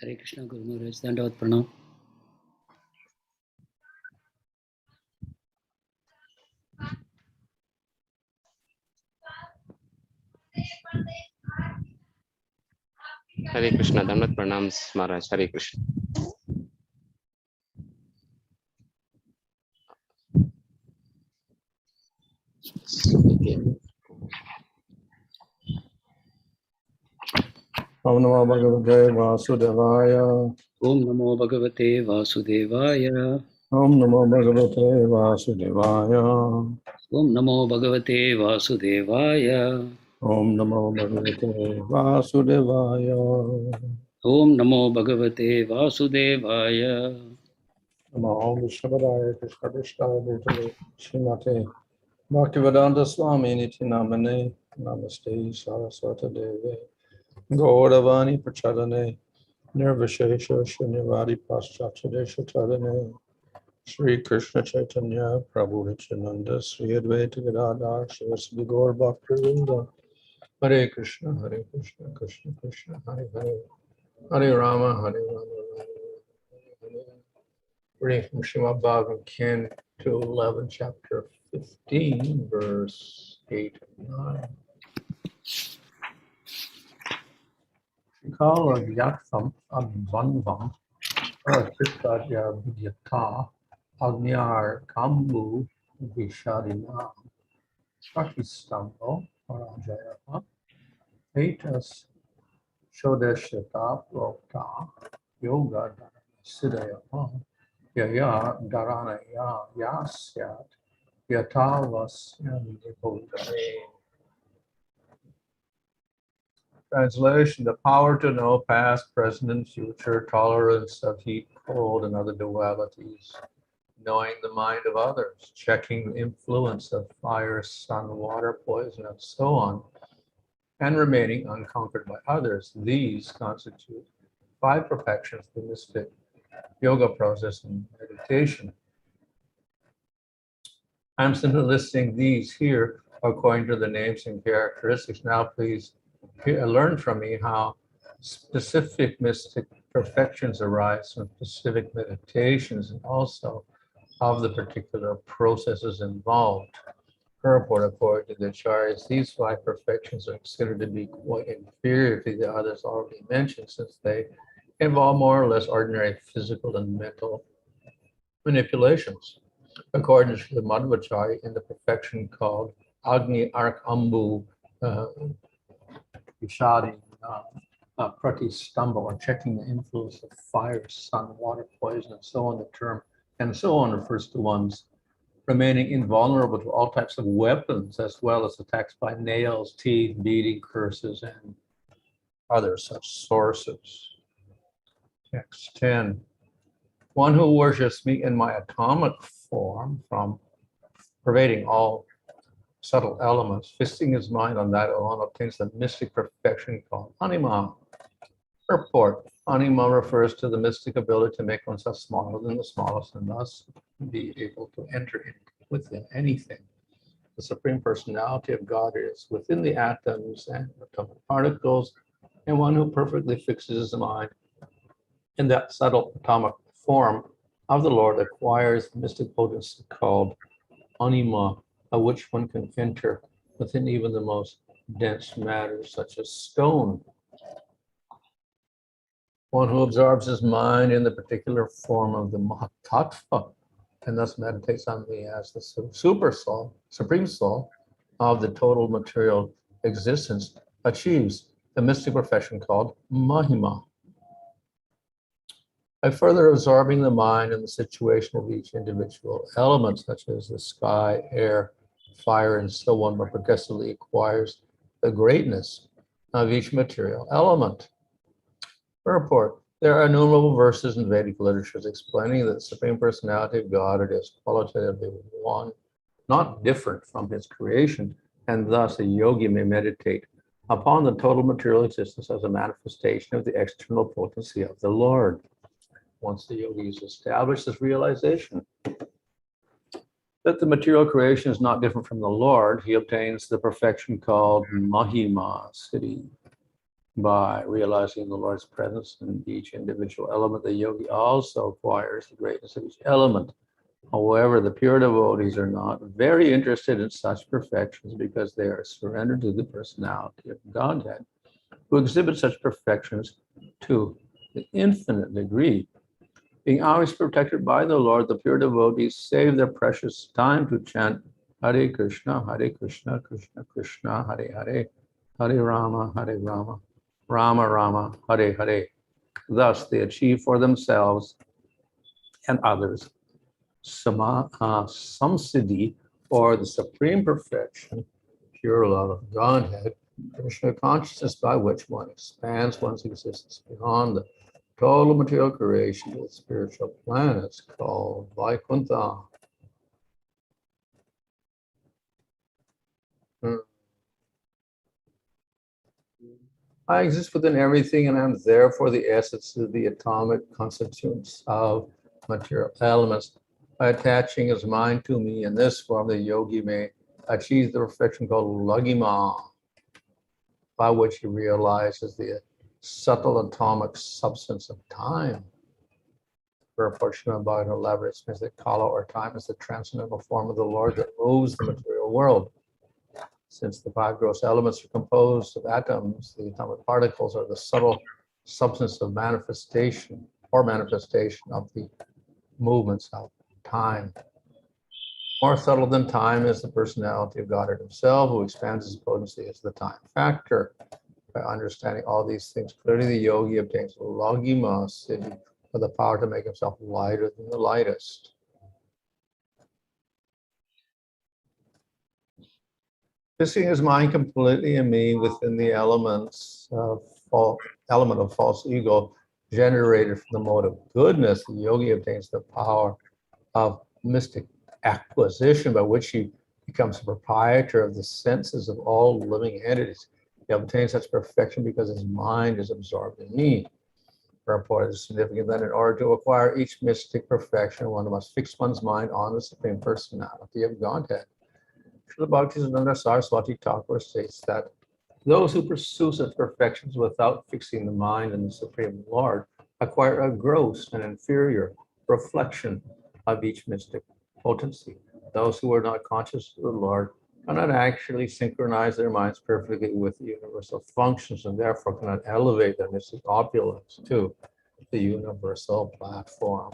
Hare Krishna, Guru Maharaj, Dandavat Pranam. Hare Krishna, Dandavat Pranams, Maharaj. Hare Krishna. Om Namo Bhagavate Vasudevaya. Om Namo Bhagavate Vasudevaya. Om Namo Bhagavate Vasudevaya. Om Namo Bhagavate Vasudevaya. Om Namo Bhagavate Vasudevaya. Om Namo Bhagavate Vasudevaya. Namo Vishnu Krishna Krishna Bhutale Srimate Bhaktivedanta Swami Niti Namane Namaste Saraswata Deve Gauravani Prachadane Nirvishesha Shunyavadi Paschatadesha Tadane Sri Krishna Chaitanya Prabhu Nityananda Sri Advaita Gadadhar Shivasvi Gaur Bhaktivinoda Hare Krishna Krishna Krishna Hare Hare Hare Rama Hare Rama Reading from Srimad Bhagavatam Canto 11, chapter 15, verse 8 and 9. Tri-kāla-jñatvam advandvam para-cittādy-abhijñatā agny-arkāmbu-viṣādīnāṁ pratiṣṭambho parājayaḥ etāś coddeśataḥ proktā yoga-dhāraṇa-siddhayaḥ yayā dhāraṇayā syād yathā nibodha. Translation: the power to know past, present, and future, tolerance of heat, cold, and other dualities, knowing the mind of others, checking the influence of fire, sun, water, poison, and so on, and remaining unconquered by others. These constitute 5 perfections of the mystic yoga process and meditation. I'm simply listing these here according to the names and characteristics. Now please learn from me how specific mystic perfections arise from specific meditations and also of the particular processes involved. Purport: according to the acharyas, these 5 perfections are considered to be quite inferior to the others already mentioned, since they involve more or less ordinary physical and mental manipulations. According to the Madhvacharya, in the perfection called agny-arkāmbu-viṣādīnāṁ, pratiṣṭambho, or checking the influence of fire, sun, water, poison, and so on, the term and so on refers to one's remaining invulnerable to all types of weapons, as well as attacks by nails, teeth, beating, curses, and other such sources. Text 10. One who worships me in my atomic form, from pervading all subtle elements, fixing his mind on that alone, obtains the mystic perfection called anima. Purport: anima refers to the mystic ability to make oneself smaller than the smallest and thus be able to enter within anything. The Supreme Personality of God is within the atoms and atomic particles, and one who perfectly fixes his mind in that subtle atomic form of the Lord acquires the mystic potency called anima, of which one can enter within even the most dense matter, such as stone. One who absorbs his mind in the particular form of the Mahatattva and thus meditates on me as the super soul, supreme soul of the total material existence, achieves the mystic perfection called mahima. By further absorbing the mind in the situation of each individual element, such as the sky, air, fire, and so on, but progressively acquires the greatness of each material element. Purport: there are innumerable verses in Vedic literatures explaining that the Supreme Personality of God is qualitatively one, not different from his creation, and thus a yogi may meditate upon the total material existence as a manifestation of the external potency of the Lord. Once the yogi has established this realization that the material creation is not different from the Lord, he obtains the perfection called mahima, siddhi. By realizing the Lord's presence in each individual element, the yogi also acquires the greatness of each element. However, the pure devotees are not very interested in such perfections because they are surrendered to the personality of Godhead, who exhibit such perfections to the infinite degree. Being always protected by the Lord, the pure devotees save their precious time to chant Hare Krishna, Krishna Krishna, Hare Hare, Hare Rama, Rama Rama, Hare Hare. Thus, they achieve for themselves and others samsiddhi, or the supreme perfection, pure love of Godhead, Krishna consciousness, by which one expands one's existence beyond the total material creation with spiritual planets called Vaikuntha. I exist within everything, and I'm therefore the essence of the atomic constituents of material elements. By attaching his mind to me in this form, the yogi may achieve the perfection called lagima, by which he realizes the subtle atomic substance of time. For a portion of about an elaborate means that kala, or time, is the transcendental form of the Lord that moves the material world. Since the five gross elements are composed of atoms, the atomic particles are the subtle substance of manifestation of the movements of time. More subtle than time is the personality of Godhead himself, who expands his potency as the time factor. By understanding all these things clearly, the yogi obtains lagima siddhi, for the power to make himself lighter than the lightest. Fixing his mind completely in me within the element of false ego generated from the mode of goodness, the yogi obtains the power of mystic acquisition, by which he becomes a proprietor of the senses of all living entities. He obtains such perfection because his mind is absorbed in me. Therefore, it is significant that in order to acquire each mystic perfection, one must fix one's mind on the Supreme Personality of Godhead. Srila Bhakti Saraswati Thakur states that those who pursue such perfections without fixing the mind in the Supreme Lord acquire a gross and inferior reflection of each mystic potency. Those who are not conscious of the Lord cannot actually synchronize their minds perfectly with the universal functions, and therefore cannot elevate their mystic opulence to the universal platform.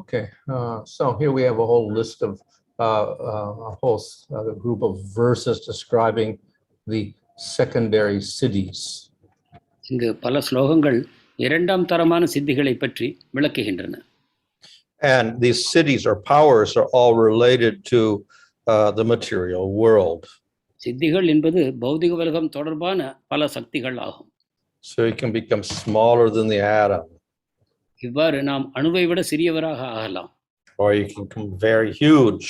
Okay, so here we have a whole list of a group of verses describing the secondary siddhis. இங்கு பல ஸ்லோகங்கள் இரண்டாம் தரமான சித்திகளை பற்றி விளக்குகின்றன. And these siddhis or powers are all related to the material world. சித்திகள் என்பது பௌதிக உலகம் தொடர்பான பல சக்திகள் ஆகும். So you can become smaller than the atom. இவ்வாறு நாம் அணுவை விட சிறியவராக ஆகலாம். Or you can become very huge.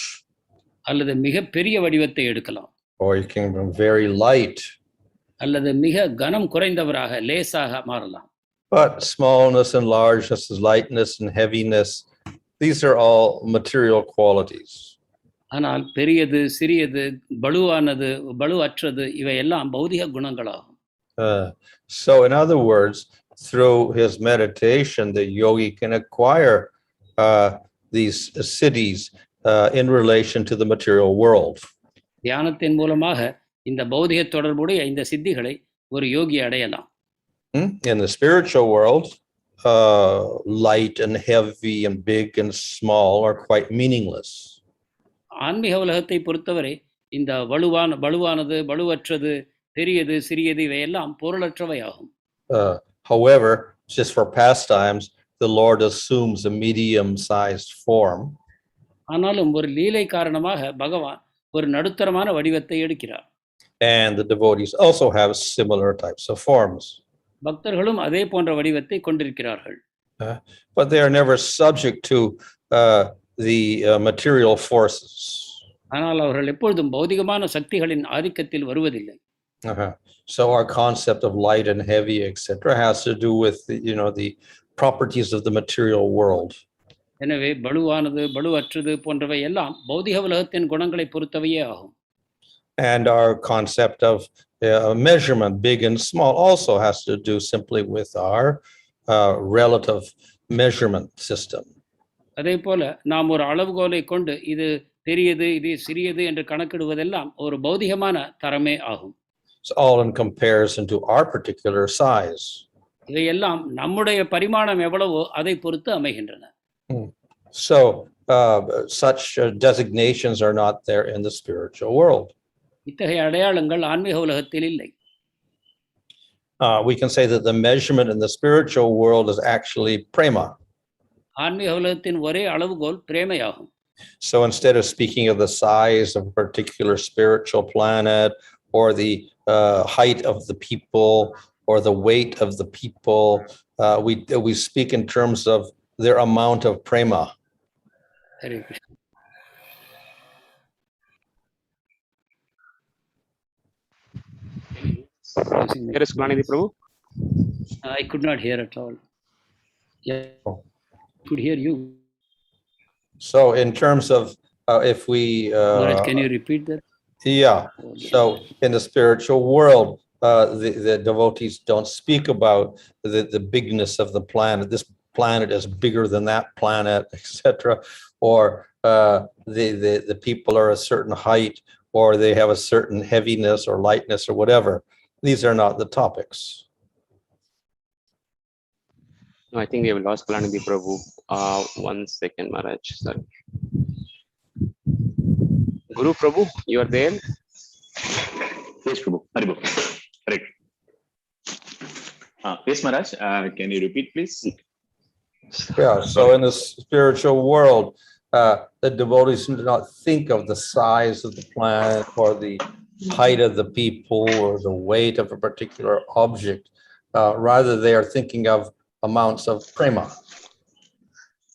அல்லது மிக பெரிய வடிவத்தை எடுக்கலாம். Or you can become very light. அல்லது மிக கனம் குறைந்தவராக லேசாக மாறலாம். But smallness and largeness, lightness and heaviness, these are all material qualities. ஆனால் பெரியது சிறியது பளுவானது பளுவற்றது இவையெல்லாம் பௌதிக குணங்களாகும். So in other words, through his meditation, the yogi can acquire these siddhis in relation to the material world. தியானத்தின் மூலமாக இந்த பௌதிக தொடர்புடைய இந்த சித்திகளை ஒரு யோகி அடையலாம். In the spiritual world, light and heavy and big and small are quite meaningless. ஆன்மீக உலகத்தை பொறுத்தவரை இந்த பளுவானது பளுவற்றது பெரியது சிறியது இவையெல்லாம் பொருளற்றவையாகும். However, just for pastimes, the Lord assumes a medium-sized form. ஆனாலும் ஒரு லீலை காரணமாக பகவான் ஒரு நடுத்தரமான வடிவத்தை எடுக்கிறார். And the devotees also have similar types of forms. பக்தர்களும் அதே போன்ற வடிவத்தை கொண்டிருக்கிறார்கள். But they are never subject to the material forces. ஆனால் அவர்கள் எப்பொழுதும் பௌதிகமான சக்திகளின் ஆதிக்கத்தில் வருவதில்லை. So our concept of light and heavy, etc., has to do with the properties of the material world. எனவே பளுவானது பளுவற்றது போன்றவை எல்லாம் பௌதிக உலகத்தின் குணங்களை பொறுத்தவையே ஆகும். And our concept of measurement, big and small, also has to do simply with our relative measurement system. அதே போல நாம் ஒரு அளவுகோலை கொண்டு இது பெரியது இது சிறியது என்று கணக்கிடுவதெல்லாம் ஒரு பௌதிகமான தரமே ஆகும். It's all in comparison to our particular size. இவையெல்லாம் நம்முடைய பரிமாணம் எவ்வளவோ அதை பொறுத்து அமைகின்றன. So such designations are not there in the spiritual world. இத்தகைய அடையாளங்கள் ஆன்மீக உலகத்தில் இல்லை. We can say that the measurement in the spiritual world is actually prema. ஆன்மீக உலகத்தின் ஒரே அளவுகோல் பிரேமையாகும். So instead of speaking of the size of a particular spiritual planet or the height of the people or the weight of the people, we speak in terms of their amount of prema. Hare Krishna. Here is Klanidhi Prabhu. I could not hear at all. Yeah, could hear you. So in terms of if we Maharaj, can you repeat that? yeah, so in the spiritual world, the devotees don't speak about the bigness of the planet. This planet is bigger than that planet, etc. Or the people are a certain height, or they have a certain heaviness or lightness or whatever. These are not the topics. No, I think we have lost Klanidhi Prabhu. 1 second, Maharaj. Sorry. Guru Prabhu, you are there? Yes, Prabhu. Haribo. Correct. Yes, Maharaj. Can you repeat, please? Yeah, so in the spiritual world, the devotees do not think of the size of the planet or the height of the people or the weight of a particular object. Rather, they are thinking of amounts of prema.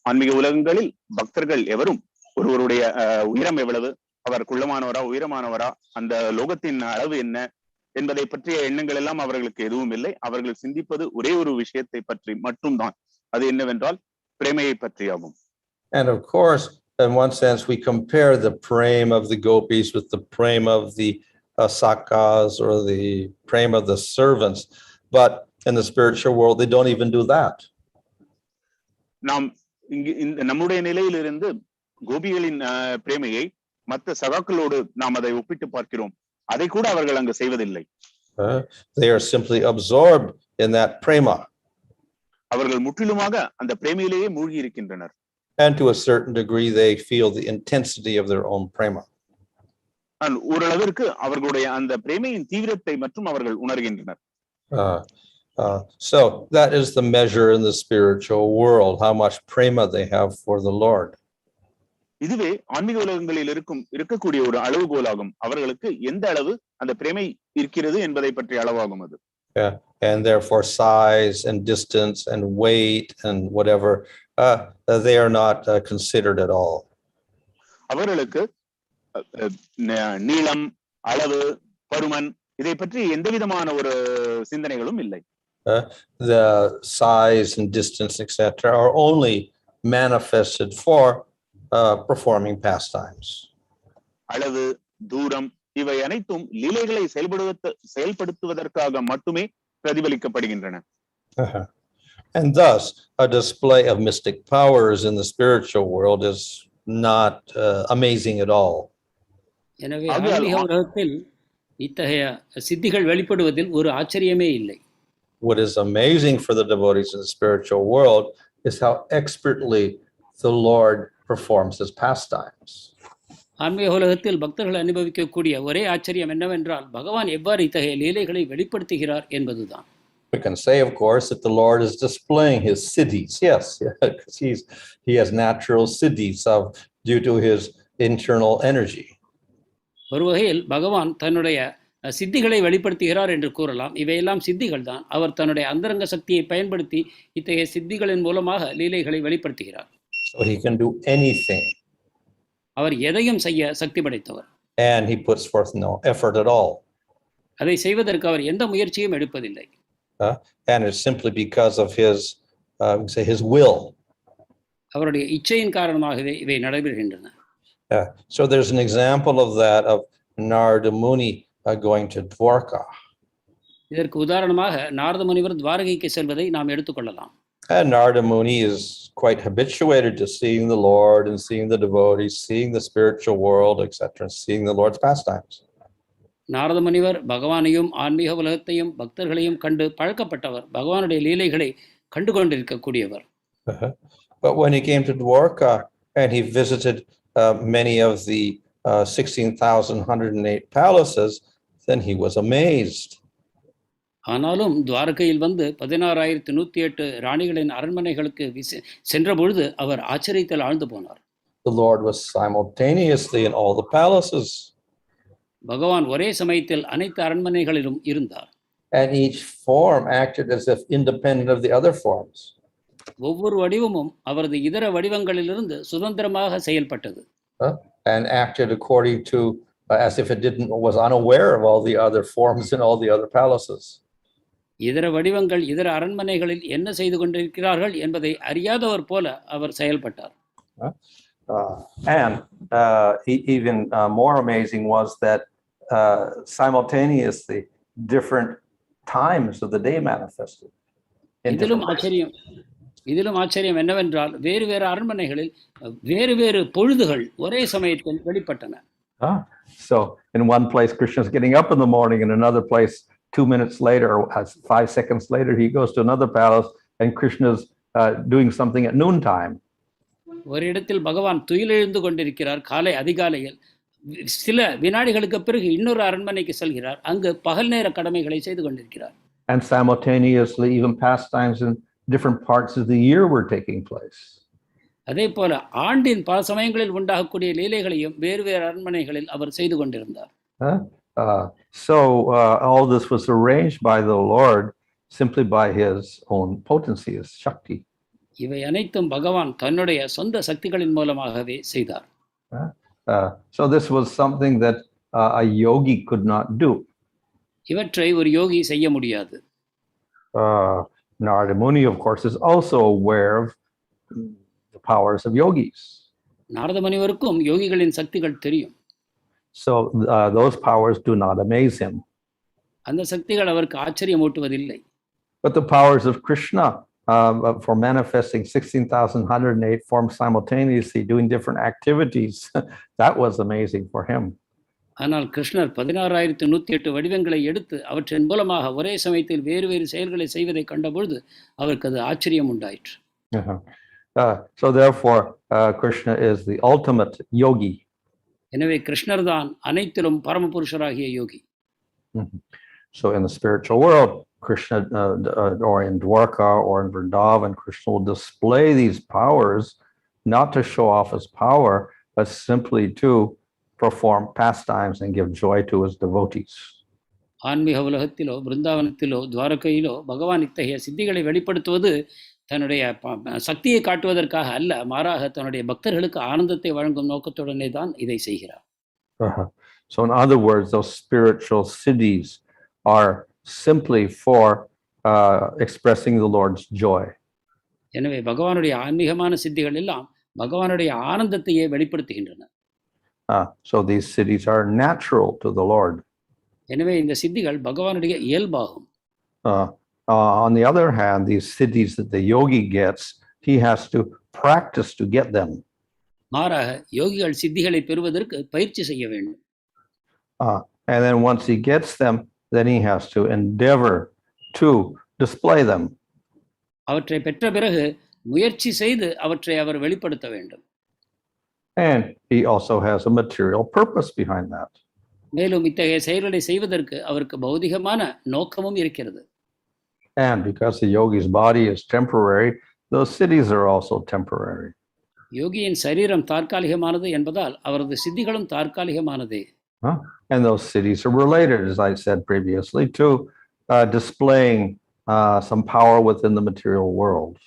ஆன்மீக உலகங்களில் பக்தர்கள் எவரும் ஒருவருடைய உயரம் எவ்வளவு, அவர் குள்ளமானவரா உயரமானவரா, அந்த லோகத்தின் அளவு என்ன என்பதை பற்றிய எண்ணங்கள் எல்லாம் அவர்களுக்கு எதுவும் இல்லை. அவர்கள் சிந்திப்பது ஒரே ஒரு விஷயத்தை பற்றி மட்டும்தான். அது என்னவென்றால் பிரேமையை பற்றியாகும். And of course, in one sense, we compare the prema of the gopis with the prema of the sakas or the prema of the servants. But in the spiritual world, they don't even do that. நாம் இங்கு இந்த நம்முடைய நிலையிலிருந்து கோபிகளின் பிரேமையை மற்ற சகாக்களோடு நாம் அதை ஒப்பிட்டு பார்க்கிறோம். அதை கூட அவர்கள் அங்கு செய்வதில்லை. They are simply absorbed in that prema. அவர்கள் முற்றிலுமாக அந்த பிரேமையிலேயே மூழ்கி இருக்கின்றனர். And to a certain degree, they feel the intensity of their own prema. ஓரளவிற்கு அவர்களுடைய அந்த பிரேமையின் தீவிரத்தை மற்றும் அவர்கள் உணர்கின்றனர். So that is the measure in the spiritual world, how much prema they have for the Lord. இதுவே ஆன்மீக உலகங்களில் இருக்கக்கூடிய ஒரு அளவுகோலாகும். அவர்களுக்கு எந்த அளவு அந்த பிரேமை இருக்கிறது என்பதை பற்றிய அளவாகும் அது. And therefore size and distance and weight and whatever, they are not considered at all. அவர்களுக்கு நீளம், அளவு, பருமன் இதை பற்றி எந்த விதமான ஒரு சிந்தனைகளும் இல்லை. The size and distance, etc., are only manifested for performing pastimes. அளவு, தூரம் இவை அனைத்தும் லீலைகளை செயல்படுத்துவதற்காக மட்டுமே பிரதிபலிக்கப்படுகின்றன. And thus, a display of mystic powers in the spiritual world is not amazing at all. எனவே ஆன்மீக உலகத்தில் இத்தகைய சித்திகள் வெளிப்படுவதில் ஒரு ஆச்சரியமே இல்லை. What is amazing for the devotees in the spiritual world is how expertly the Lord performs his pastimes. ஆன்மீக உலகத்தில் பக்தர்கள் அனுபவிக்கக்கூடிய ஒரே ஆச்சரியம் என்னவென்றால் பகவான் எவ்வாறு இத்தகைய லீலைகளை வெளிப்படுத்துகிறார் என்பதுதான். We can say, of course, that the Lord is displaying his siddhis. Yes, because he has natural siddhis due to his internal energy. ஒரு வகையில் பகவான் தன்னுடைய சித்திகளை வெளிப்படுத்துகிறார் என்று கூறலாம். இவையெல்லாம் சித்திகள் தான். அவர் தன்னுடைய அந்தரங்க சக்தியை பயன்படுத்தி இத்தகைய சித்திகளின் மூலமாக லீலைகளை வெளிப்படுத்துகிறார். So he can do anything. அவர் எதையும் செய்ய சக்தி படைத்தவர். And he puts forth no effort at all. அதை செய்வதற்கு அவர் எந்த முயற்சியும் எடுப்பதில்லை. And it's simply because of his will. அவருடைய இச்சையின் காரணமாகவே இவை நடைபெறுகின்றன. So there's an example of that of Narada Muni going to Dwarka. இதற்கு உதாரணமாக நாரத முனிவர் துவாரகைக்கு செல்வதை நாம் எடுத்துக்கொள்ளலாம். And Narada Muni is quite habituated to seeing the Lord and seeing the devotees, seeing the spiritual world, etc., and seeing the Lord's pastimes. Narada முனிவர் பகவானையும் ஆன்மீக உலகத்தையும் பக்தர்களையும் கண்டு பழக்கப்பட்டவர். பகவானுடைய லீலைகளை கண்டு கொண்டிருக்கக்கூடியவர். But when he came to Dwarka and he visited many of the 16,108 palaces, then he was amazed. ஆனாலும் துவாரகையில் வந்து 16,108 ராணிகளின் அரண்மனைகளுக்கு சென்ற பொழுது அவர் ஆச்சரியத்தில் ஆழ்ந்து போனார். The Lord was simultaneously in all the palaces. பகவான் ஒரே சமயத்தில் அனைத்து அரண்மனைகளிலும் இருந்தார். And each form acted as if independent of the other forms. ஒவ்வொரு வடிவமும் அவரது இதர வடிவங்களிலிருந்து சுதந்திரமாக செயல்பட்டது. And acted according to as if it was unaware of all the other forms in all the other palaces. இதர வடிவங்கள் இதர அரண்மனைகளில் என்ன செய்து கொண்டிருக்கிறார்கள் என்பதை அறியாதவர் போல அவர் செயல்பட்டார். And even more amazing was that simultaneously different times of the day manifested. இதிலும் ஆச்சரியம் என்னவென்றால் வேறு வேறு அரண்மனைகளில் வேறு வேறு பொழுதுகள் ஒரே சமயத்தில் வெளிப்பட்டன. So in one place Krishna is getting up in the morning, in another place 2 minutes later or 5 seconds later he goes to another palace and Krishna is doing something at noon time. ஒரு இடத்தில் பகவான் துயிலெழுந்து கொண்டிருக்கிறார் காலை அதிகாலையில். சில வினாடிகளுக்கு பிறகு இன்னொரு அரண்மனைக்கு செல்கிறார். அங்கு பகல் நேர கடமைகளை செய்து கொண்டிருக்கிறார். And simultaneously even pastimes in different parts of the year were taking place. அதே போல ஆண்டின் பல சமயங்களில் உண்டாகக்கூடிய லீலைகளையும் வேறு வேறு அரண்மனைகளில் அவர் செய்து கொண்டிருந்தார். So all this was arranged by the Lord simply by his own potency, his shakti. இவை அனைத்தும் பகவான் தன்னுடைய சொந்த சக்திகளின் மூலமாகவே செய்தார். So this was something that a yogi could not do. இவற்றை ஒரு யோகி செய்ய முடியாது. Narada Muni, of course, is also aware of the powers of yogis. Narada முனிவருக்கும் யோகிகளின் சக்திகள் தெரியும். So those powers do not amaze him. அந்த சக்திகள் அவருக்கு ஆச்சரியமூட்டுவதில்லை. But the powers of Krishna for manifesting 16,108 forms simultaneously, doing different activities, that was amazing for him. ஆனால் கிருஷ்ணர் 16,108 வடிவங்களை எடுத்து அவற்றின் மூலமாக ஒரே சமயத்தில் வேறு வேறு செயல்களை செய்வதை கண்டபொழுது அவருக்கு அது ஆச்சரியம் உண்டாயிற்று. So therefore Krishna is the ultimate yogi. எனவே கிருஷ்ணர் தான் அனைத்திலும் பரமபுருஷராகிய யோகி. So in the spiritual world, Krishna or in Dwarka or in Vrindavan, Krishna will display these powers not to show off his power, but simply to perform pastimes and give joy to his devotees. ஆன்மீக உலகத்திலோ பிருந்தாவனத்திலோ துவாரகையிலோ பகவான் இத்தகைய சித்திகளை வெளிப்படுத்துவது தன்னுடைய சக்தியை காட்டுவதற்காக அல்ல, மாறாக தன்னுடைய பக்தர்களுக்கு ஆனந்தத்தை வழங்கும் நோக்கத்துடனே தான் இதை செய்கிறார். So in other words, those spiritual siddhis are simply for expressing the Lord's joy. எனவே பகவானுடைய ஆன்மீகமான சித்திகள் எல்லாம் பகவானுடைய ஆனந்தத்தையே வெளிப்படுத்துகின்றன. So these siddhis are natural to the Lord. எனவே இந்த சித்திகள் பகவானுடைய இயல்பாகும். On the other hand, these siddhis that the yogi gets, he has to practice to get them. மாறாக யோகிகள் சித்திகளை பெறுவதற்கு பயிற்சி செய்ய வேண்டும். And then once he gets them, then he has to endeavor to display them. அவற்றை பெற்ற பிறகு முயற்சி செய்து அவற்றை அவர் வெளிப்படுத்த வேண்டும். And he also has a material purpose behind that. மேலும் இத்தகைய செயல்களை செய்வதற்கு அவருக்கு பௌதிகமான நோக்கமும் இருக்கிறது. And because the yogi's body is temporary, those siddhis are also temporary. யோகியின் சரீரம் தற்காலிகமானது என்பதால் அவரது சித்திகளும் தற்காலிகமானதே. And those siddhis are related, as I said previously, to displaying some power within the material world.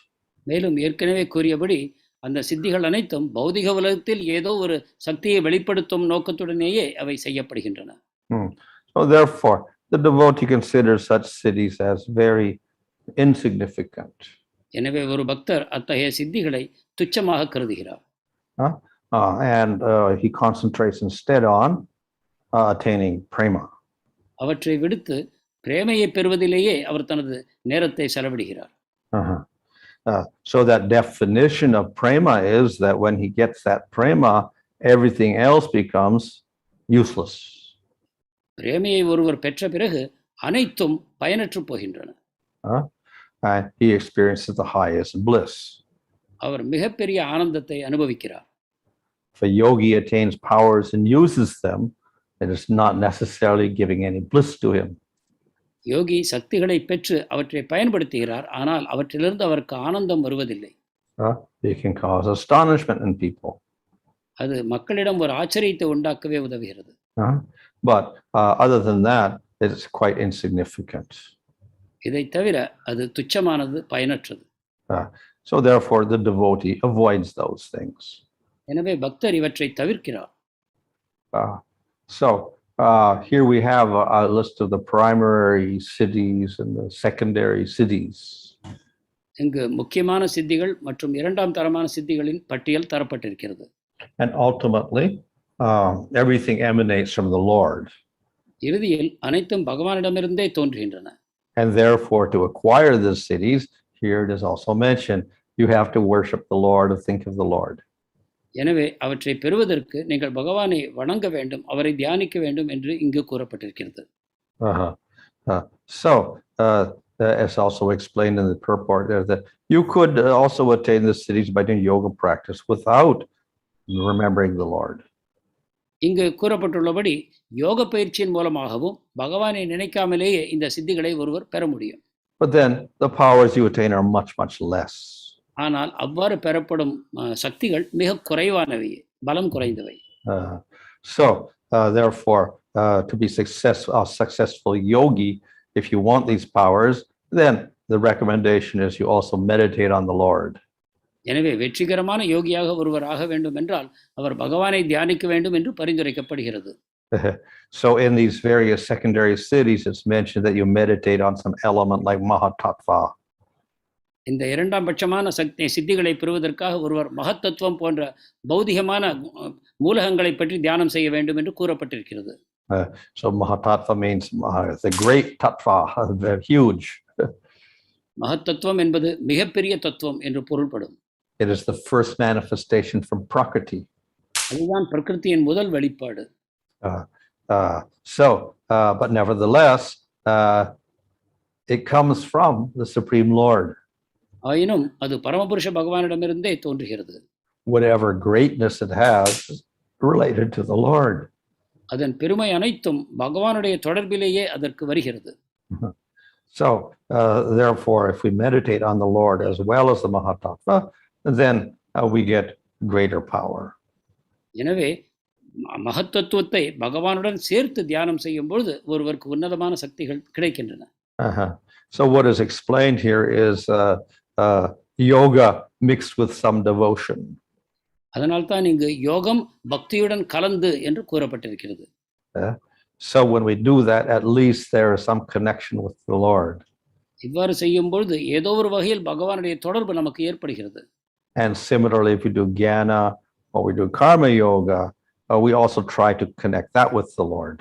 மேலும் ஏற்கனவே கூறியபடி அந்த சித்திகள் அனைத்தும் பௌதிக உலகத்தில் ஏதோ ஒரு சக்தியை வெளிப்படுத்தும் நோக்கத்துடனேயே அவை செய்யப்படுகின்றன. So therefore, the devotee considers such siddhis as very insignificant. எனவே ஒரு பக்தர் அத்தகைய சித்திகளை துச்சமாக கருதுகிறார். And he concentrates instead on attaining prema. அவற்றை விடுத்து பிரேமையை பெறுவதிலேயே அவர் தனது நேரத்தை செலவிடுகிறார். So that definition of prema is that when he gets that prema, everything else becomes useless. பிரேமையை ஒருவர் பெற்ற பிறகு அனைத்தும் பயனற்று போகின்றன. He experiences the highest bliss. அவர் மிகப்பெரிய ஆனந்தத்தை அனுபவிக்கிறார். If a yogi attains powers and uses them, it is not necessarily giving any bliss to him. யோகி சக்திகளை பெற்று அவற்றை பயன்படுத்துகிறார், ஆனால் அவற்றிலிருந்து அவருக்கு ஆனந்தம் வருவதில்லை. It can cause astonishment in people. அது மக்களிடம் ஒரு ஆச்சரியத்தை உண்டாக்கவே உதவுகிறது. But other than that, it's quite insignificant. இதை தவிர அது துச்சமானது, பயனற்றது. So therefore, the devotee avoids those things. எனவே பக்தர் இவற்றை தவிர்க்கிறார். So here we have a list of the primary siddhis and the secondary siddhis. இங்கு முக்கியமான சித்திகள் மற்றும் இரண்டாம் தரமான சித்திகளின் பட்டியல் தரப்பட்டிருக்கிறது. And ultimately, everything emanates from the Lord. இறுதியில் அனைத்தும் பகவானிடமிருந்தே தோன்றுகின்றன. And therefore, to acquire these siddhis, here it is also mentioned, you have to worship the Lord and think of the Lord. எனவே அவற்றை பெறுவதற்கு நீங்கள் பகவானை வணங்க வேண்டும், அவரை தியானிக்க வேண்டும் என்று இங்கு கூறப்பட்டிருக்கிறது. So, as also explained in the purport there, that you could also attain the siddhis by doing yoga practice without remembering the Lord. இங்கு கூறப்பட்டுள்ளபடி யோக பயிற்சியின் மூலமாகவும் பகவானை நினைக்காமலேயே இந்த சித்திகளை ஒருவர் பெற முடியும். But then the powers you attain are much, much less. ஆனால் அவ்வாறு பெறப்படும் சக்திகள் மிக குறைவானவை, பலம் குறைந்தவை. So therefore, to be a successful yogi, if you want these powers, then the recommendation is you also meditate on the Lord. எனவே வெற்றிகரமான யோகியாக ஒருவர் ஆக வேண்டும் என்றால் அவர் பகவானை தியானிக்க வேண்டும் என்று பரிந்துரைக்கப்படுகிறது. So in these various secondary siddhis, it's mentioned that you meditate on some element like mahatattva. இந்த இரண்டாம் பட்சமான சித்திகளை பெறுவதற்காக ஒருவர் மகத்தத்துவம் போன்ற பௌதிகமான மூலகங்களை பற்றி தியானம் செய்ய வேண்டும் என்று கூறப்பட்டிருக்கிறது. So mahatattva means the great tattva, huge. மகத்தத்துவம் என்பது மிகப்பெரிய தத்துவம் என்று பொருள்படும். It is the first manifestation from prakriti. அதுதான் பிரகிருதியின் முதல் வெளிப்பாடு. But nevertheless, it comes from the Supreme Lord. ஆயினும் அது பரமபுருஷ பகவானிடமிருந்தே தோன்றுகிறது. Whatever greatness it has is related to the Lord. அதன் பெருமை அனைத்தும் பகவானுடைய தொடர்பிலேயே அதற்கு வருகிறது. So therefore, if we meditate on the Lord as well as the mahatattva, then we get greater power. எனவே மகத்தத்துவத்தை பகவானுடன் சேர்த்து தியானம் செய்யும் பொழுது ஒருவருக்கு உன்னதமான சக்திகள் கிடைக்கின்றன. So what is explained here is yoga mixed with some devotion. அதனால் தான் இங்கு யோகம் பக்தியுடன் கலந்து என்று கூறப்பட்டிருக்கிறது. So when we do that, at least there is some connection with the Lord. இவ்வாறு செய்யும் பொழுது ஏதோ ஒரு வகையில் பகவானுடைய தொடர்பு நமக்கு ஏற்படுகிறது. And similarly, if we do jnana or we do karma yoga, we also try to connect that with the Lord.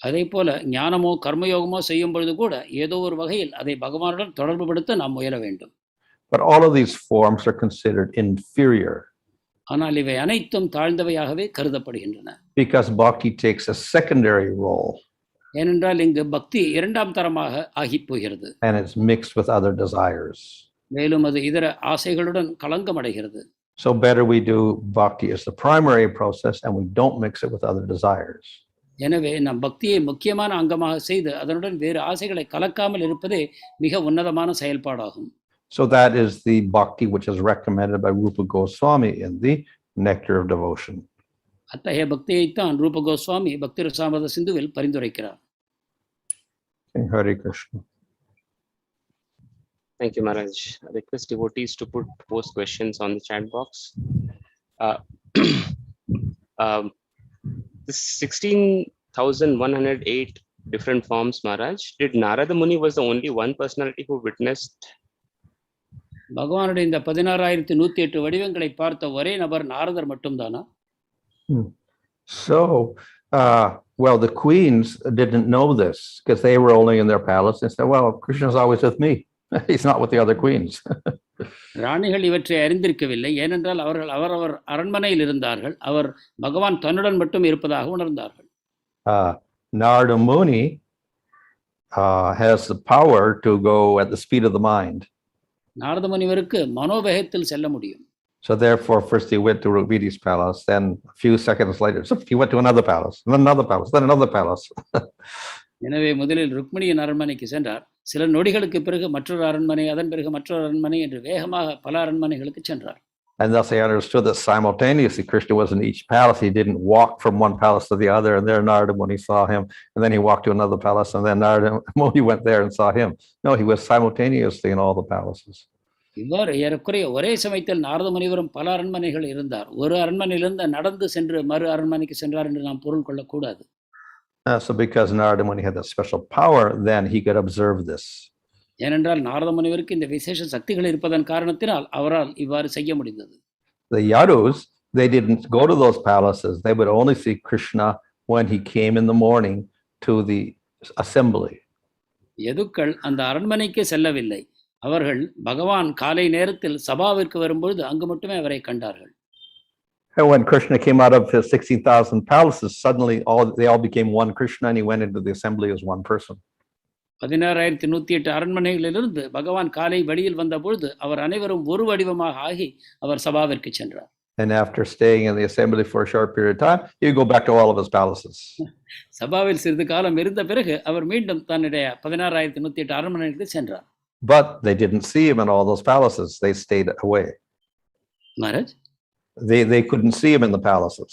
அதே போல ஞானமோ கர்மயோகமோ செய்யும் பொழுது கூட ஏதோ ஒரு வகையில் அதை பகவானுடன் தொடர்பு படுத்த நாம் முயல வேண்டும். But all of these forms are considered inferior. ஆனால் இவை அனைத்தும் தாழ்ந்தவையாகவே கருதப்படுகின்றன. Because bhakti takes a secondary role. ஏனென்றால் இங்கு பக்தி இரண்டாம் தரமாக ஆகி போகிறது. And it's mixed with other desires. மேலும் அது இதர ஆசைகளுடன் கலங்கம் அடைகிறது. So better we do bhakti as the primary process and we don't mix it with other desires. எனவே நம் பக்தியை முக்கியமான அங்கமாக செய்து அதனுடன் வேறு ஆசைகளை கலக்காமல் இருப்பதே மிக உன்னதமான செயல்பாடாகும். So that is the bhakti which is recommended by Rupa Goswami in the Nectar of Devotion. அத்தகைய பக்தியைத்தான் ரூப கோஸ்வாமி பக்தி ரசாமிர்த சிந்துவில் பரிந்துரைக்கிறார். Hare Krishna. Thank you, Maharaj. I request devotees to post questions on the chat box. This 16,108 different forms, Maharaj, did Narada Muni was the only one personality who witnessed பகவானுடைய இந்த 16,108 வடிவங்களை பார்த்த ஒரே நபர் நாரதர் மட்டும்தானா? So, well, the queens didn't know this because they were only in their palace and said, well, Krishna's always with me. He's not with the other queens. ராணிகள் இவற்றை அறிந்திருக்கவில்லை, ஏனென்றால் அவர்கள் அவரவர் அரண்மனையில் இருந்தார்கள். அவர் பகவான் தன்னுடன் மட்டும் இருப்பதாக உணர்ந்தார்கள். Narada Muni has the power to go at the speed of the mind. Narada முனிவருக்கு மனோவேகத்தில் செல்ல முடியும். So therefore, first he went to Rukmini's palace, then a few seconds later, so he went to another palace, then another palace, then another palace. எனவே முதலில் ருக்மிணியின் அரண்மனைக்கு சென்றார். சில நொடிகளுக்கு பிறகு மற்றொரு அரண்மனை, அதன் பிறகு மற்றொரு அரண்மனை என்று வேகமாக பல அரண்மனைகளுக்கு சென்றார். And thus they understood that simultaneously Krishna was in each palace. He didn't walk from one palace to the other, and there Narada Muni saw him, and then he walked to another palace, and then Narada Muni went there and saw him. No, he was simultaneously in all the palaces. இவ்வாறு ஏறக்குறைய ஒரே சமயத்தில் நாரத முனிவரும் பல அரண்மனைகள் இருந்தார். ஒரு அரண்மனையிலிருந்து நடந்து சென்று மறு அரண்மனைக்கு சென்றார் என்று நாம் பொருள் கொள்ளக்கூடாது. So because Narada Muni had that special power, then he could observe this. ஏனென்றால் நாரத முனிவருக்கு இந்த விசேஷ சக்திகள் இருப்பதன் காரணத்தினால் அவரால் இவ்வாறு செய்ய முடிந்தது. The yadus, they didn't go to those palaces. They would only see Krishna when he came in the morning to the assembly. யதுக்கள் அந்த அரண்மனைக்கு செல்லவில்லை. அவர்கள் பகவான் காலை நேரத்தில் சபாவிற்கு வரும்பொழுது அங்கு மட்டுமே அவரை கண்டார்கள். And when Krishna came out of his 16,000 palaces, suddenly they all became one Krishna, and he went into the assembly as one person. 16,108 அரண்மனைகளிலிருந்து பகவான் காலை வெளியில் வந்த பொழுது அவர் அனைவரும் ஒரு வடிவமாக ஆகி அவர் சபாவிற்கு சென்றார். And after staying in the assembly for a short period of time, he would go back to all of his palaces. சபாவில் சிறிது காலம் இருந்த பிறகு அவர் மீண்டும் தன்னுடைய 16,108 அரண்மனைகளுக்கு சென்றார். But they didn't see him in all those palaces. They stayed away. Maharaj, They couldn't see him in the palaces.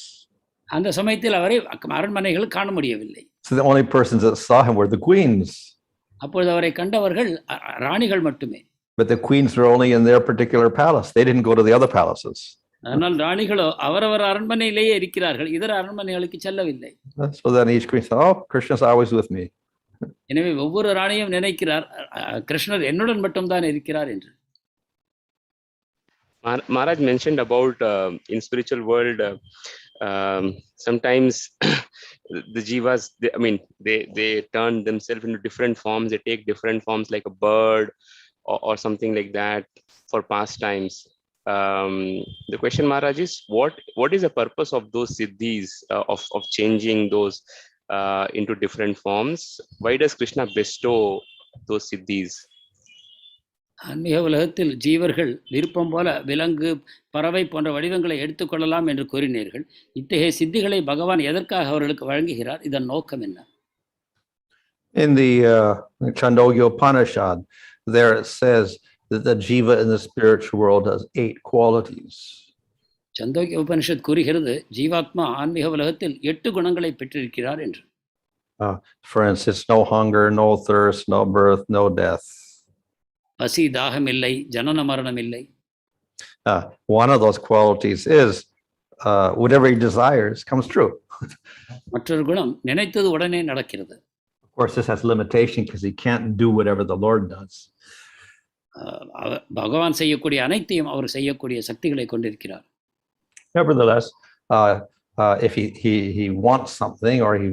அந்த சமயத்தில் அவரை அரண்மனைகள் காண முடியவில்லை. So the only persons that saw him were the queens. அப்பொழுது அவரை கண்டவர்கள் ராணிகள் மட்டுமே. But the queens were only in their particular palace. They didn't go to the other palaces. ஆனால் ராணிகளோ அவரவர் அரண்மனையிலேயே இருக்கிறார்கள், இதர அரண்மனைகளுக்கு செல்லவில்லை. So then each queen said, oh, Krishna's always with me. எனவே ஒவ்வொரு ராணியும் நினைக்கிறார், கிருஷ்ணர் என்னுடன் மட்டும்தான் இருக்கிறார் என்று. Maharaj mentioned about in spiritual world sometimes the jivas, they turn themselves into different forms. They take different forms like a bird or something like that for pastimes. The question, Maharaj, is what is the purpose of those siddhis, of changing those into different forms? Why does Krishna bestow those siddhis? ஆன்மீக உலகத்தில் ஜீவர்கள் விருப்பம் போல விலங்கு, பறவை போன்ற வடிவங்களை எடுத்துக்கொள்ளலாம் என்று கூறினீர்கள். இத்தகைய சித்திகளை பகவான் எதற்காக அவர்களுக்கு வழங்குகிறார்? இதன் நோக்கம் என்ன? In the Chandogya Upanishad, there it says that the jiva in the spiritual world has 8 qualities. சந்தோக்கிய Upanishad கூறுகிறது, ஜீவாத்மா ஆன்மீக உலகத்தில் 8 குணங்களை பெற்றிருக்கிறார் என்று. For instance, no hunger, no thirst, no birth, no death. பசி, தாகம் இல்லை, ஜனன மரணம் இல்லை. One of those qualities is whatever he desires comes true. மற்றொரு குணம், நினைத்தது உடனே நடக்கிறது. Of course, this has limitation because he can't do whatever the Lord does. பகவான் செய்யக்கூடிய அனைத்தையும் அவர் செய்யக்கூடிய சக்திகளை கொண்டிருக்கிறார். Nevertheless, if he wants something or he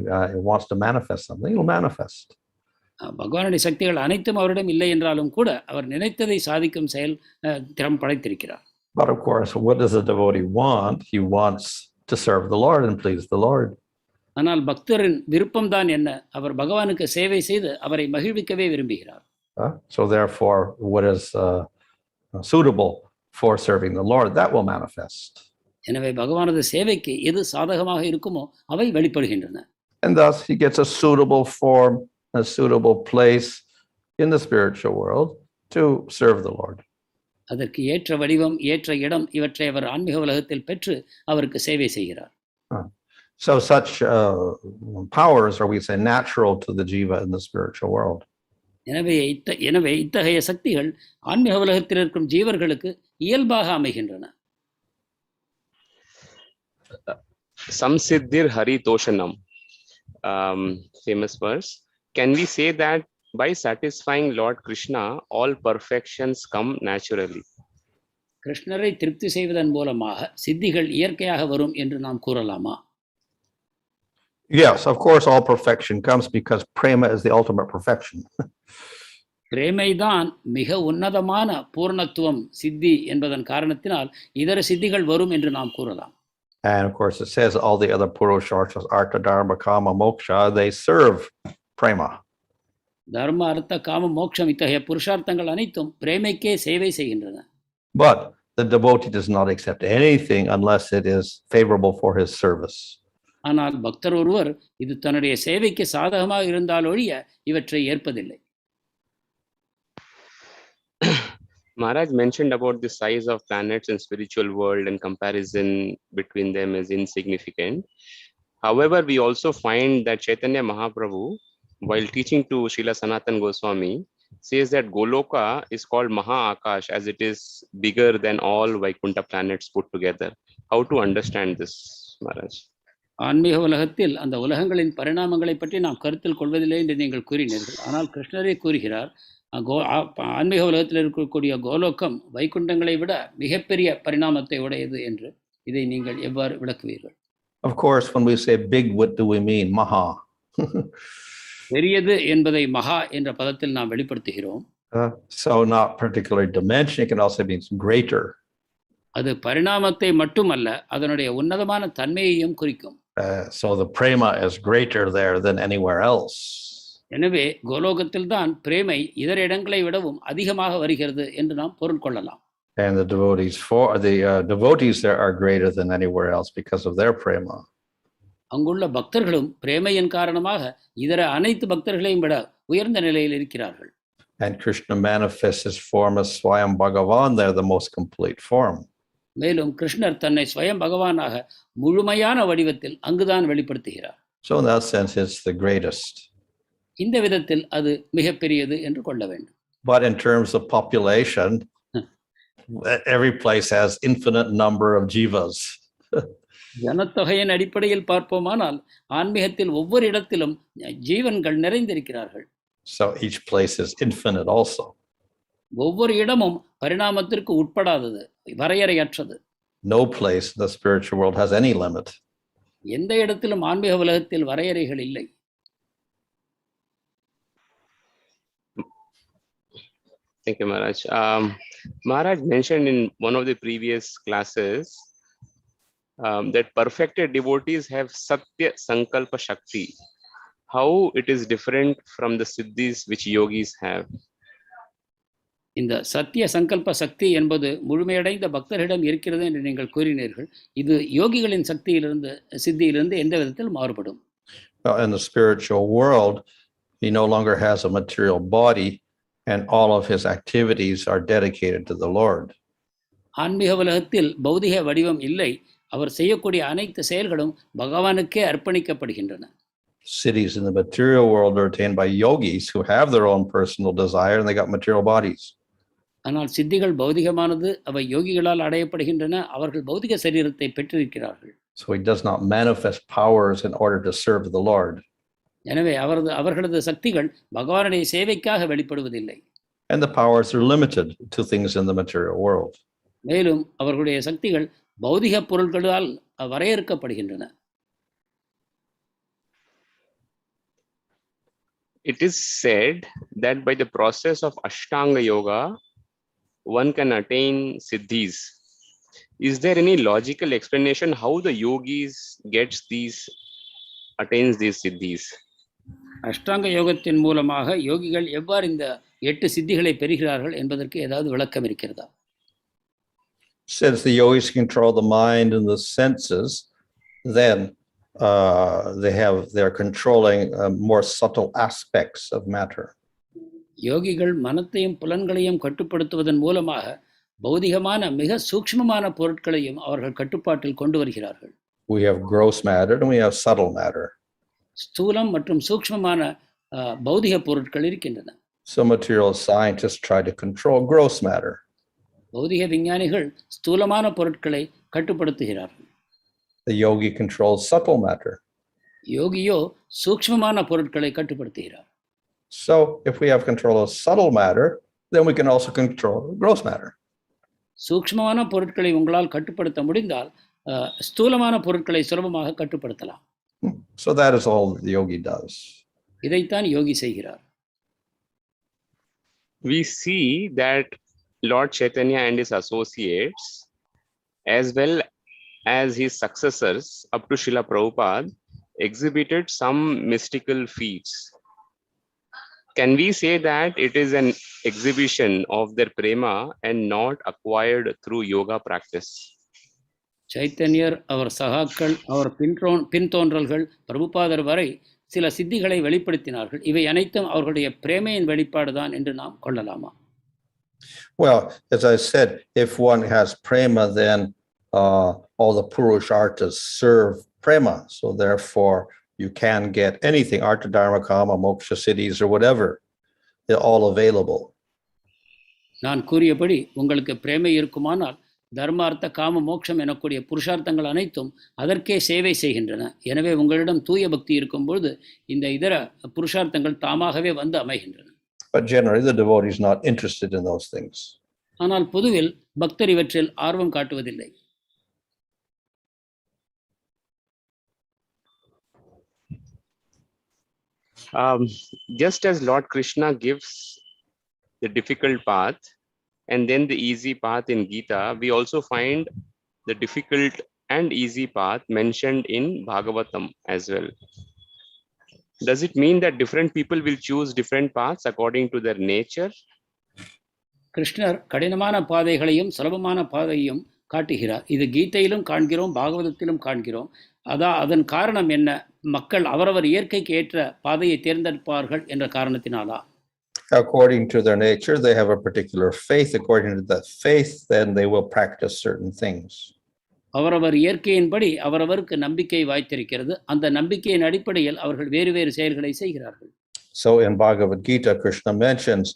wants to manifest something, he'll manifest. பகவானுடைய சக்திகள் அனைத்தும் அவரிடம் இல்லை என்றாலும் கூட அவர் நினைத்ததை சாதிக்கும் செயல் திறம் படைத்திருக்கிறார். But of course, what does a devotee want? He wants to serve the Lord and please the Lord. ஆனால் பக்தரின் விருப்பம் தான் என்ன? அவர் பகவானுக்கு சேவை செய்து அவரை மகிழ்விக்கவே விரும்புகிறார். So therefore, what is suitable for serving the Lord, that will manifest. எனவே பகவானது சேவைக்கு எது சாதகமாக இருக்குமோ அவை வெளிப்படுகின்றன. And thus he gets a suitable form, a suitable place in the spiritual world to serve the Lord. அதற்கு ஏற்ற வடிவம், ஏற்ற இடம் இவற்றை அவர் ஆன்மீக உலகத்தில் பெற்று அவருக்கு சேவை செய்கிறார். So such powers are, we say, natural to the jiva in the spiritual world. எனவே இத்தகைய சக்திகள் ஆன்மீக உலகத்தில் இருக்கும் ஜீவர்களுக்கு இயல்பாக அமைகின்றன. Samsiddhir Hari Toshanam, famous verse. Can we say that by satisfying Lord Krishna, all perfections come naturally? கிருஷ்ணரை திருப்தி செய்வதன் மூலமாக சித்திகள் இயற்கையாக வரும் என்று நாம் கூறலாமா? Yes, of course, all perfection comes because prema is the ultimate perfection. பிரேமைதான் மிக உன்னதமான பூர்ணத்துவம் சித்தி என்பதன் காரணத்தினால் இதர சித்திகள் வரும் என்று நாம் கூறலாம். And of course, it says all the other purusharthas, arka, dharma, kama, moksha, they serve prema. தர்ம அர்த்த காம மோட்சம் இத்தகைய புருஷார்த்தங்கள் அனைத்தும் பிரேமைக்கே சேவை செய்கின்றன. But the devotee does not accept anything unless it is favorable for his service. ஆனால் பக்தர் ஒருவர் இது தன்னுடைய சேவைக்கு சாதகமாக இருந்தால் ஒழிய இவற்றை ஏற்பதில்லை. Maharaj mentioned about the size of planets in spiritual world and comparison between them is insignificant. However, we also find that Chaitanya Mahaprabhu, while teaching to Srila Sanatana Goswami, says that Goloka is called Maha-Akash as it is bigger than all Vaikuntha planets put together. How to understand this, Maharaj? ஆன்மீக உலகத்தில் அந்த உலகங்களின் பரிணாமங்களை பற்றி நாம் கருத்தில் கொள்வதில்லை என்று நீங்கள் கூறினீர்கள். ஆனால் கிருஷ்ணரே கூறுகிறார், ஆன்மீக உலகத்தில் இருக்கக்கூடிய கோலோகம் வைகுண்டங்களை விட மிகப்பெரிய பரிணாமத்தை உடையது என்று. இதை நீங்கள் எவ்வாறு விளக்குவீர்கள்? Of course, when we say big, what do we mean? Maha. பெரியது என்பதை மகா என்ற பதத்தில் நாம் வெளிப்படுத்துகிறோம். So not particularly dimension, it can also mean greater. அது பரிணாமத்தை மட்டுமல்ல, அதனுடைய உன்னதமான தன்மையையும் குறிக்கும். So the prema is greater there than anywhere else. எனவே கோலோகத்தில் தான் பிரேமை இதர இடங்களை விடவும் அதிகமாக வருகிறது என்று நாம் பொருள் கொள்ளலாம். And the devotees there are greater than anywhere else because of their prema. அங்குள்ள பக்தர்களும் பிரேமையின் காரணமாக இதர அனைத்து பக்தர்களையும் விட உயர்ந்த நிலையில் இருக்கிறார்கள். And Krishna manifests his form as Swayam Bhagavan, they're the most complete form. மேலும் கிருஷ்ணர் தன்னை ஸ்வயம் பகவானாக முழுமையான வடிவத்தில் அங்குதான் வெளிப்படுத்துகிறார். So in that sense, it's the greatest. இந்த விதத்தில் அது மிகப்பெரியது என்று கொள்ள வேண்டும். But in terms of population, every place has infinite number of jivas. ஜனத்தொகையின் அடிப்படையில் பார்ப்போமானால் ஆன்மீகத்தில் ஒவ்வொரு இடத்திலும் ஜீவன்கள் நிறைந்திருக்கிறார்கள். So each place is infinite also. ஒவ்வொரு இடமும் பரிணாமத்திற்கு உட்படாதது, வரையறையற்றது. No place in the spiritual world has any limit. எந்த இடத்திலும் ஆன்மீக உலகத்தில் வரையறைகள் இல்லை. Thank you, Maharaj. Maharaj mentioned in one of the previous classes that perfected devotees have Satya Sankalpa Shakti. How it is different from the siddhis which yogis have? இந்த சத்திய சங்கல்ப சக்தி என்பது முழுமையடைந்த பக்தர்களிடம் இருக்கிறது என்று நீங்கள் கூறினீர்கள். இது யோகிகளின் சக்தியிலிருந்து சித்தியிலிருந்து எந்த விதத்தில் மாறுபடும்? In the spiritual world, he no longer has a material body and all of his activities are dedicated to the Lord. ஆன்மீக உலகத்தில் பௌதிக வடிவம் இல்லை. அவர் செய்யக்கூடிய அனைத்து செயல்களும் பகவானுக்கே அர்ப்பணிக்கப்படுகின்றன. Cities in the material world are attained by yogis who have their own personal desire and they got material bodies. ஆனால் சித்திகள் பௌதிகமானது, அவை யோகிகளால் அடையப்படுகின்றன. அவர்கள் பௌதிக சரீரத்தை பெற்றிருக்கிறார்கள். So he does not manifest powers in order to serve the Lord. எனவே அவர்களது சக்திகள் பகவானுடைய சேவைக்காக வெளிப்படுவதில்லை. And the powers are limited to things in the material world. மேலும் அவர்களுடைய சக்திகள் பௌதிக பொருட்களால் வரையறுக்கப்படுகின்றன. It is said that by the process of Ashtanga Yoga, one can attain siddhis. Is there any logical explanation how the yogis attains these siddhis? அஷ்டாங்க யோகத்தின் மூலமாக யோகிகள் எவ்வாறு இந்த 8 சித்திகளை பெறுகிறார்கள் என்பதற்கு ஏதாவது விளக்கம் இருக்கிறதா? Since the yogis control the mind and the senses, then they're controlling more subtle aspects of matter. யோகிகள் மனத்தையும் புலன்களையும் கட்டுப்படுத்துவதன் மூலமாக பௌதிகமான மிக சூக்ஷ்மமான பொருட்களையும் அவர்கள் கட்டுப்பாட்டில் கொண்டு வருகிறார்கள். We have gross matter and we have subtle matter. ஸ்தூலம் மற்றும் சூக்ஷ்மமான பௌதிக பொருட்கள் இருக்கின்றன. So material scientists try to control gross matter. பௌதிக விஞ்ஞானிகள் ஸ்தூலமான பொருட்களை கட்டுப்படுத்துகிறார்கள். The yogi controls subtle matter. யோகியோ சூக்ஷ்மமான பொருட்களை கட்டுப்படுத்துகிறார். So if we have control of subtle matter, then we can also control gross matter. சூக்ஷ்மமான பொருட்களை உங்களால் கட்டுப்படுத்த முடிந்தால் ஸ்தூலமான பொருட்களை சுலபமாக கட்டுப்படுத்தலாம். So that is all the yogi does. இதைத்தான் யோகி செய்கிறார். We see that Lord Chaitanya and his associates, as well as his successors up to Srila Prabhupada, exhibited some mystical feats. Can we say that it is an exhibition of their prema and not acquired through yoga practice? சைத்தன்யர், அவர் சகாக்கள், அவர் பின்தோன்றல்கள், பிரபுபாதர் வரை சில சித்திகளை வெளிப்படுத்தினார்கள். இவை அனைத்தும் அவர்களுடைய பிரேமையின் வெளிப்பாடுதான் என்று நாம் கொள்ளலாமா? Well, as I said, if one has prema, then all the purusharthas serve prema. So therefore, you can get anything, artha, dharma, kama, moksha, siddhis, or whatever. They're all available. நான் கூறியபடி உங்களுக்கு பிரேமை இருக்குமானால் தர்மார்த்த காம மோட்சம் எனக்கூடிய புருஷார்த்தங்கள் அனைத்தும் அதற்கே சேவை செய்கின்றன. எனவே உங்களிடம் தூய பக்தி இருக்கும்பொழுது இந்த இதர புருஷார்த்தங்கள் தாமாகவே வந்து அமைகின்றன. But generally, the devotee is not interested in those things. ஆனால் பொதுவில் பக்தர் இவற்றில் ஆர்வம் காட்டுவதில்லை. Just as Lord Krishna gives the difficult path and then the easy path in Gita, we also find the difficult and easy path mentioned in Bhagavatam as well. Does it mean that different people will choose different paths according to their nature? கிருஷ்ணர் கடினமான பாதைகளையும் சுலபமான பாதையும் காட்டுகிறார். இது கீதையிலும் காண்கிறோம், பாகவதத்திலும் காண்கிறோம். அதன் காரணம் என்ன? மக்கள் அவரவர் இயற்கைக்கு ஏற்ற பாதையை தேர்ந்தெடுப்பார்கள் என்ற காரணத்தினாலா? According to their nature, they have a particular faith. According to that faith, then they will practice certain things. அவரவர் இயற்கையின்படி அவரவருக்கு நம்பிக்கை வாய்த்திருக்கிறது. அந்த நம்பிக்கையின் அடிப்படையில் அவர்கள் வேறு வேறு செயல்களை செய்கிறார்கள். So in Bhagavad Gita, Krishna mentions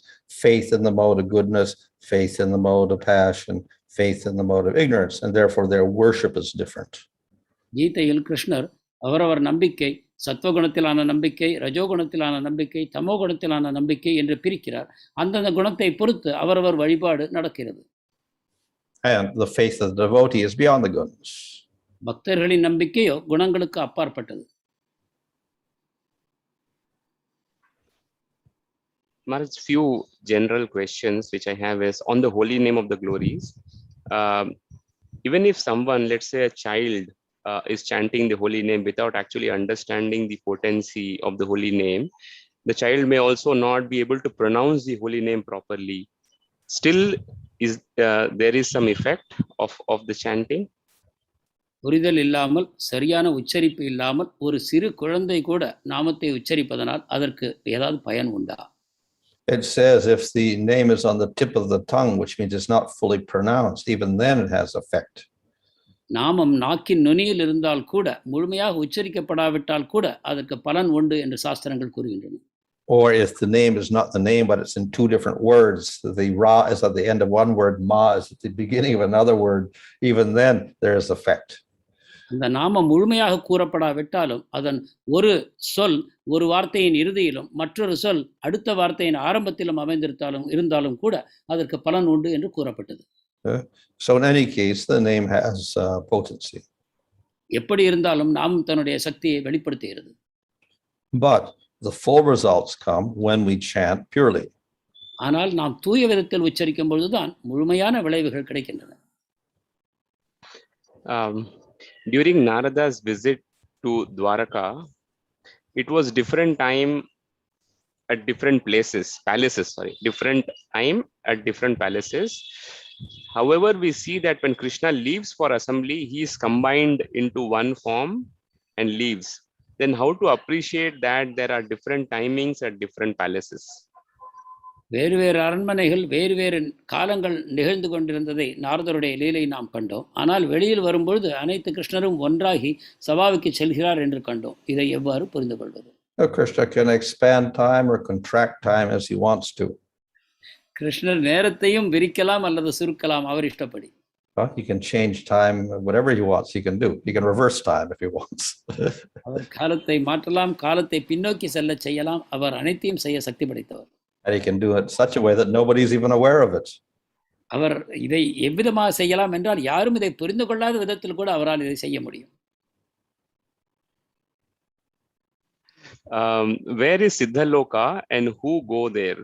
faith in the mode of goodness, faith in the mode of passion, faith in the mode of ignorance, and therefore their worship is different. கீதையில் கிருஷ்ணர் அவரவர் நம்பிக்கை, சத்வகுணத்திலான நம்பிக்கை, ரஜோகுணத்திலான நம்பிக்கை, தமோகுணத்திலான நம்பிக்கை என்று பிரிக்கிறார். அந்தந்த குணத்தை பொறுத்து அவரவர் வழிபாடு நடக்கிறது. And the faith of the devotee is beyond the goodness. பக்தர்களின் நம்பிக்கையோ குணங்களுக்கு அப்பாற்பட்டது. Maharaj, few general questions which I have is on the holy name of the glories. Even if someone, let's say a child, is chanting the holy name without actually understanding the potency of the holy name, the child may also not be able to pronounce the holy name properly. Still, there is some effect of the chanting? புரிதல் இல்லாமல், சரியான உச்சரிப்பு இல்லாமல் ஒரு சிறு குழந்தை கூட நாமத்தை உச்சரிப்பதனால் அதற்கு ஏதாவது பயன் உண்டா? It says if the name is on the tip of the tongue, which means it's not fully pronounced, even then it has effect. நாமம் நாக்கின் நுனியில் இருந்தால் கூட, முழுமையாக உச்சரிக்கப்படாவிட்டால் கூட அதற்கு பலன் உண்டு என்று சாஸ்திரங்கள் கூறுகின்றன. Or if the name is not the name, but it's in two different words, the ra is at the end of one word, ma is at the beginning of another word, even then there is effect. அந்த நாமம் முழுமையாக கூறப்படாவிட்டாலும் அதன் ஒரு சொல் ஒரு வார்த்தையின் இறுதியிலும் மற்றொரு சொல் அடுத்த வார்த்தையின் ஆரம்பத்திலும் இருந்தாலும் கூட அதற்கு பலன் உண்டு என்று கூறப்பட்டது. So in any case, the name has potency. எப்படி இருந்தாலும் நாமம் தன்னுடைய சக்தியை வெளிப்படுத்துகிறது. But the full results come when we chant purely. ஆனால் நாம் தூய விதத்தில் உச்சரிக்கும் பொழுதுதான் முழுமையான விளைவுகள் கிடைக்கின்றன. During Narada's visit to Dwaraka, it was different time at different different time at different palaces. However, we see that when Krishna leaves for assembly, he is combined into one form and leaves. Then how to appreciate that there are different timings at different palaces? வேறு வேறு அரண்மனைகள் வேறு வேறு காலங்கள் நிகழ்ந்து கொண்டிருந்ததை நாரதருடைய லீலை நாம் கண்டோம். ஆனால் வெளியில் வரும்பொழுது அனைத்து கிருஷ்ணரும் ஒன்றாகி சபாவுக்கு செல்கிறார் என்று கண்டோம். இதை எவ்வாறு புரிந்து கொள்வது? Krishna can expand time or contract time as he wants to. கிருஷ்ணர் நேரத்தையும் விரிக்கலாம் அல்லது சுருக்கலாம் அவர் இஷ்டப்படி. He can change time, whatever he wants, he can do. He can reverse time if he wants. அவர் காலத்தை மாற்றலாம், காலத்தை பின்னோக்கி செல்ல செய்யலாம். அவர் அனைத்தையும் செய்ய சக்தி படைத்தவர். And he can do it in such a way that nobody's even aware of it. அவர் இதை எவ்விதமாக செய்யலாம் என்றால் யாரும் இதை புரிந்து கொள்ளாத விதத்தில் கூட அவரால் இதை செய்ய முடியும். Where is Siddhaloka and who go there?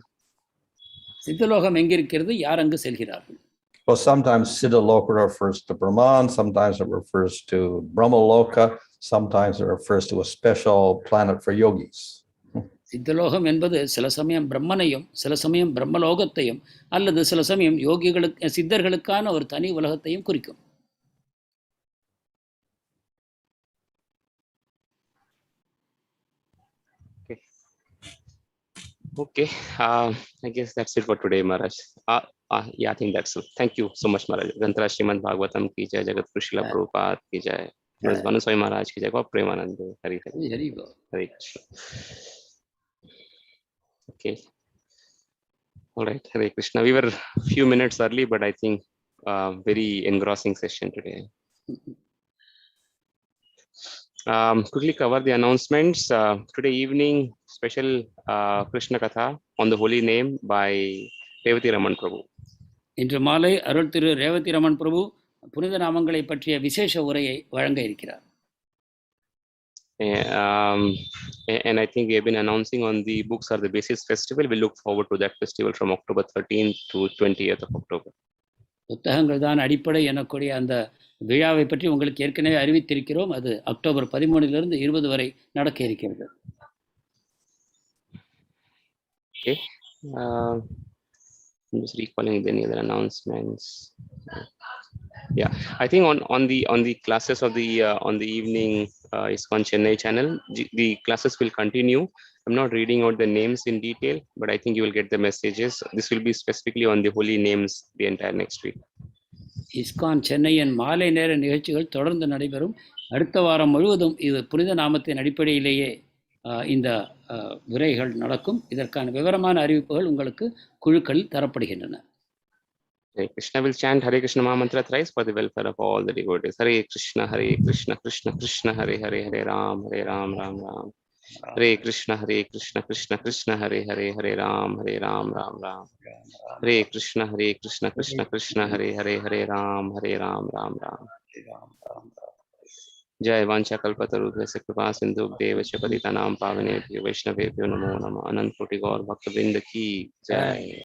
சித்தலோகம் எங்கிருக்கிறது, யார் அங்கு செல்கிறார்கள்? Well, sometimes Siddhaloka refers to Brahman, sometimes it refers to Brahmaloka, sometimes it refers to a special planet for yogis. சித்தலோகம் என்பது சில சமயம் பிரம்மனையும் சில சமயம் பிரம்மலோகத்தையும் அல்லது சில சமயம் யோகிகளுக்கு சித்தர்களுக்கான ஒரு தனி உலகத்தையும் குறிக்கும். Okay, I guess that's it for today, Maharaj. Yeah, I think that's it. Thank you so much, Maharaj. Granthara Srimad Bhagavatam ki jai, Jagat Guru Srila Prabhupada ki jai. Manu Swami Maharaj ki jai, Gaur Premanand, Hari Hari. Hari Bol. Hare Krishna. Okay. All right, Hare Krishna. We were a few minutes early, but I think very engrossing session today. Quickly cover the announcements. Today evening, special Krishna Katha on the holy name by Revati Raman Prabhu. இன்று மாலை அருள் திரு ரேவதி ரமன் பிரபு புனித நாமங்களை பற்றிய விசேஷ உரையை வழங்க இருக்கிறார். And I think we have been announcing on the Books Are the Basis festival. We look forward to that festival from October 13th to 20th of October. புத்தகங்கள் தான் அடிப்படை எனக்கூடிய அந்த விழாவை பற்றி உங்களுக்கு ஏற்கனவே அறிவித்திருக்கிறோம். அது அக்டோபர் 13 to 20 வரை நடக்க இருக்கிறது. Okay. I'm just recalling any other announcements. Yeah, I think on the classes of the on the evening ISKCON Chennai channel, the classes will continue. I'm not reading out the names in detail, but I think you will get the messages. This will be specifically on the holy names the entire next week. ISKCON சென்னையின் மாலை நேர நிகழ்ச்சிகள் தொடர்ந்து நடைபெறும். அடுத்த வாரம் முழுவதும் இது புனித நாமத்தின் அடிப்படையிலேயே இந்த உரைகள் நடக்கும். இதற்கான விவரமான அறிவிப்புகள் உங்களுக்கு குழுக்களில் தரப்படுகின்றன. Hare Krishna will chant Hare Krishna Mahamantra thrice for the welfare of all the devotees. Hare Krishna, Krishna Krishna, Hare Hare, Hare Ram, Ram Ram. Hare Krishna, Krishna Krishna, Hare Hare, Hare Ram, Ram Ram. Hare Krishna, Krishna Krishna, Hare Hare, Hare Ram, Ram Ram. Jai Vancha Kalpatarudhya Kripa Sindhubhyo Patitanam Pavanebhyo Vaishnavebhyo Namo Namah. Anant Koti Gaur Bhakta Vrinda ki Jai.